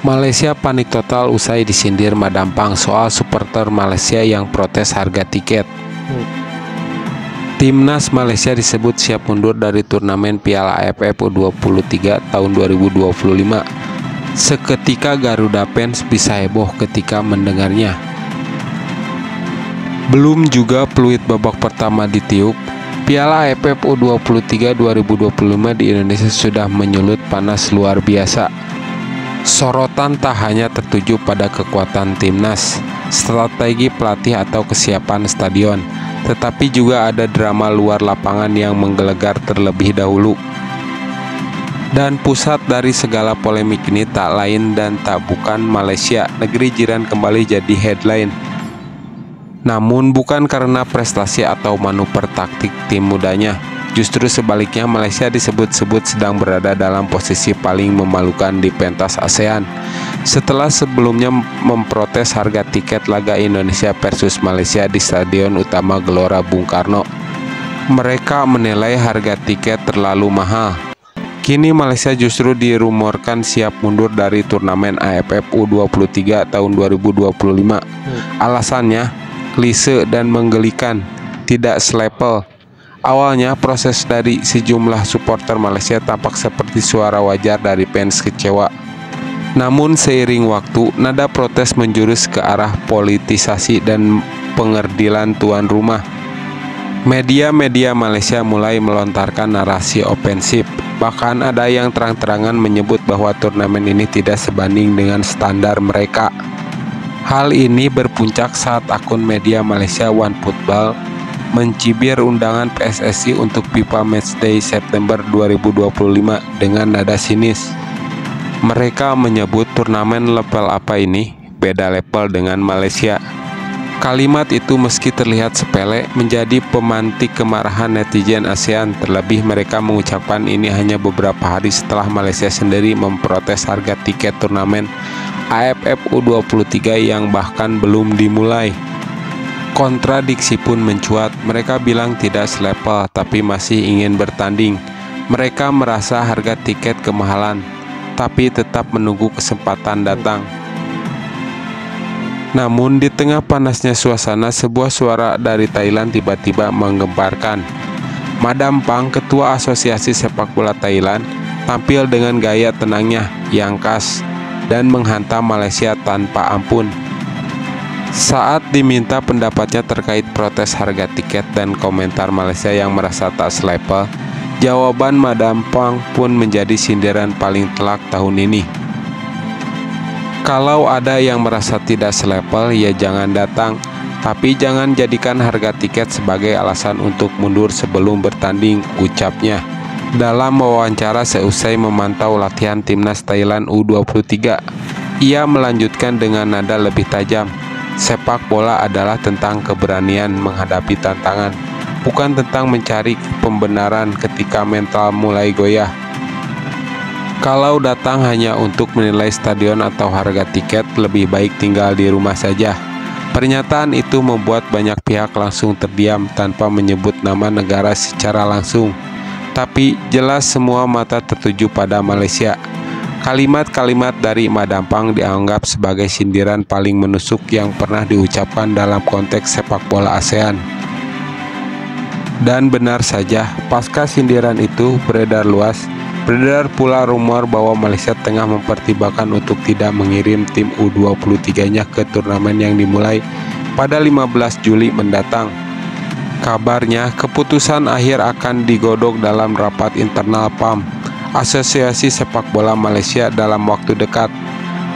Malaysia panik total usai disindir Madam Pang soal supporter Malaysia yang protes harga tiket. Timnas Malaysia disebut siap mundur dari turnamen Piala AFF U23 tahun 2025. Seketika Garuda fans bisa heboh ketika mendengarnya. Belum juga peluit babak pertama ditiup, Piala AFF U23 2025 di Indonesia sudah menyulut panas luar biasa. Sorotan tak hanya tertuju pada kekuatan timnas, strategi pelatih atau kesiapan stadion, tetapi juga ada drama luar lapangan yang menggelegar terlebih dahulu. Dan pusat dari segala polemik ini tak lain dan tak bukan Malaysia, negeri jiran kembali jadi headline. Namun bukan karena prestasi atau manuver taktik tim mudanya. Justru sebaliknya, Malaysia disebut-sebut sedang berada dalam posisi paling memalukan di pentas ASEAN. Setelah sebelumnya memprotes harga tiket laga Indonesia versus Malaysia di Stadion Utama Gelora Bung Karno. Mereka menilai harga tiket terlalu mahal. Kini Malaysia justru dirumorkan siap mundur dari turnamen AFF U23 tahun 2025. Alasannya klise dan menggelikan, tidak selevel. Awalnya proses dari sejumlah supporter Malaysia tampak seperti suara wajar dari fans kecewa. Namun seiring waktu, nada protes menjurus ke arah politisasi dan pengerdilan tuan rumah. Media-media Malaysia mulai melontarkan narasi ofensif. Bahkan ada yang terang-terangan menyebut bahwa turnamen ini tidak sebanding dengan standar mereka. Hal ini berpuncak saat akun media Malaysia One Football mencibir undangan PSSI untuk FIFA Matchday September 2025 dengan nada sinis. Mereka menyebut turnamen level apa ini, beda level dengan Malaysia. Kalimat itu meski terlihat sepele menjadi pemantik kemarahan netizen ASEAN. Terlebih mereka mengucapkan ini hanya beberapa hari setelah Malaysia sendiri memprotes harga tiket turnamen AFF U23 yang bahkan belum dimulai. Kontradiksi pun mencuat, mereka bilang tidak selevel tapi masih ingin bertanding. Mereka merasa harga tiket kemahalan, tapi tetap menunggu kesempatan datang. Namun di tengah panasnya suasana, sebuah suara dari Thailand tiba-tiba menggemparkan. Madam Pang, ketua Asosiasi Sepak Bola Thailand, tampil dengan gaya tenangnya yang khas dan menghantam Malaysia tanpa ampun. Saat diminta pendapatnya terkait protes harga tiket dan komentar Malaysia yang merasa tak selevel, jawaban Madam Pang pun menjadi sindiran paling telak tahun ini. Kalau ada yang merasa tidak selevel, ya jangan datang, tapi jangan jadikan harga tiket sebagai alasan untuk mundur sebelum bertanding, ucapnya. Dalam wawancara seusai memantau latihan timnas Thailand U23, ia melanjutkan dengan nada lebih tajam. Sepak bola adalah tentang keberanian menghadapi tantangan, bukan tentang mencari pembenaran ketika mental mulai goyah. Kalau datang hanya untuk menilai stadion atau harga tiket, lebih baik tinggal di rumah saja. Pernyataan itu membuat banyak pihak langsung terdiam tanpa menyebut nama negara secara langsung. Tapi jelas semua mata tertuju pada Malaysia. Kalimat-kalimat dari Madam Pang dianggap sebagai sindiran paling menusuk yang pernah diucapkan dalam konteks sepak bola ASEAN. Dan benar saja, pasca sindiran itu beredar luas, beredar pula rumor bahwa Malaysia tengah mempertimbangkan untuk tidak mengirim tim U23-nya ke turnamen yang dimulai pada 15 Juli mendatang. Kabarnya, keputusan akhir akan digodok dalam rapat internal PAM, Asosiasi Sepak Bola Malaysia, dalam waktu dekat.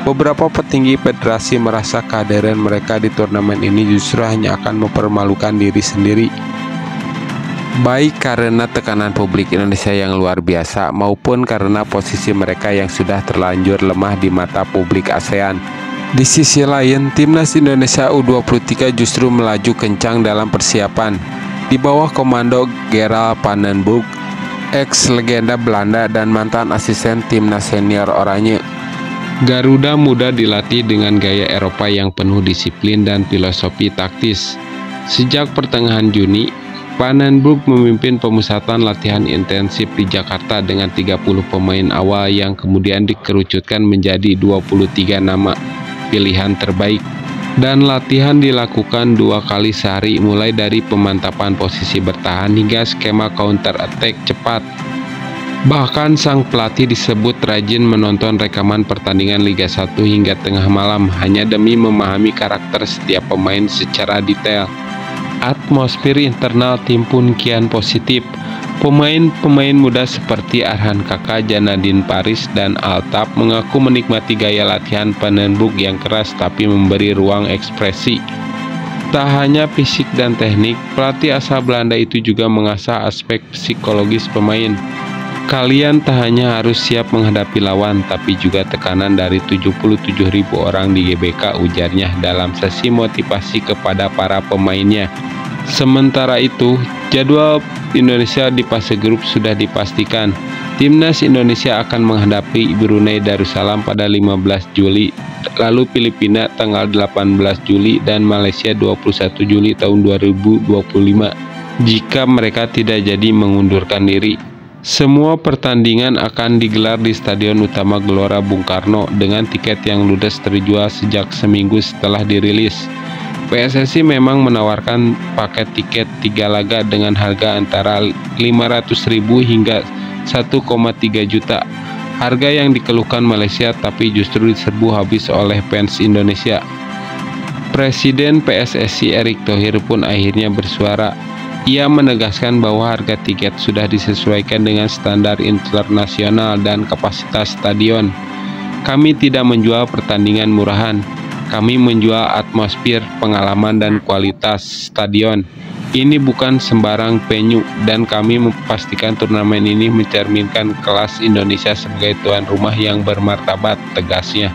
Beberapa petinggi federasi merasa kehadiran mereka di turnamen ini justru hanya akan mempermalukan diri sendiri. Baik karena tekanan publik Indonesia yang luar biasa maupun karena posisi mereka yang sudah terlanjur lemah di mata publik ASEAN. Di sisi lain, timnas Indonesia U23 justru melaju kencang dalam persiapan. Di bawah komando Gerald Vandenbroek, ex-legenda Belanda dan mantan asisten timnas senior Oranje. Garuda muda dilatih dengan gaya Eropa yang penuh disiplin dan filosofi taktis. Sejak pertengahan Juni, Pak Nanbrook memimpin pemusatan latihan intensif di Jakarta dengan 30 pemain awal yang kemudian dikerucutkan menjadi 23 nama pilihan terbaik. Dan latihan dilakukan 2 kali sehari mulai dari pemantapan posisi bertahan hingga skema counter attack cepat. Bahkan sang pelatih disebut rajin menonton rekaman pertandingan Liga 1 hingga tengah malam hanya demi memahami karakter setiap pemain secara detail. Atmosfer internal tim pun kian positif. Pemain-pemain muda seperti Arhan Kaka, Janadin Paris, dan Altaf mengaku menikmati gaya latihan Pak Nanbrook yang keras tapi memberi ruang ekspresi. Tak hanya fisik dan teknik, pelatih asal Belanda itu juga mengasah aspek psikologis pemain. Kalian tak hanya harus siap menghadapi lawan, tapi juga tekanan dari 77.000 orang di GBK, ujarnya dalam sesi motivasi kepada para pemainnya. Sementara itu, jadwal Indonesia di fase grup sudah dipastikan. Timnas Indonesia akan menghadapi Brunei Darussalam pada 15 Juli, lalu Filipina tanggal 18 Juli dan Malaysia 21 Juli tahun 2025 jika mereka tidak jadi mengundurkan diri. Semua pertandingan akan digelar di Stadion Utama Gelora Bung Karno dengan tiket yang ludes terjual sejak seminggu setelah dirilis. PSSI memang menawarkan paket tiket 3 laga dengan harga antara 500.000 hingga 1,3 juta. Harga yang dikeluhkan Malaysia tapi justru diserbu habis oleh fans Indonesia. Presiden PSSI Erick Thohir pun akhirnya bersuara. Ia menegaskan bahwa harga tiket sudah disesuaikan dengan standar internasional dan kapasitas stadion. Kami tidak menjual pertandingan murahan. Kami menjual atmosfer, pengalaman, dan kualitas stadion. Ini bukan sembarang venue, dan kami memastikan turnamen ini mencerminkan kelas Indonesia sebagai tuan rumah yang bermartabat, tegasnya.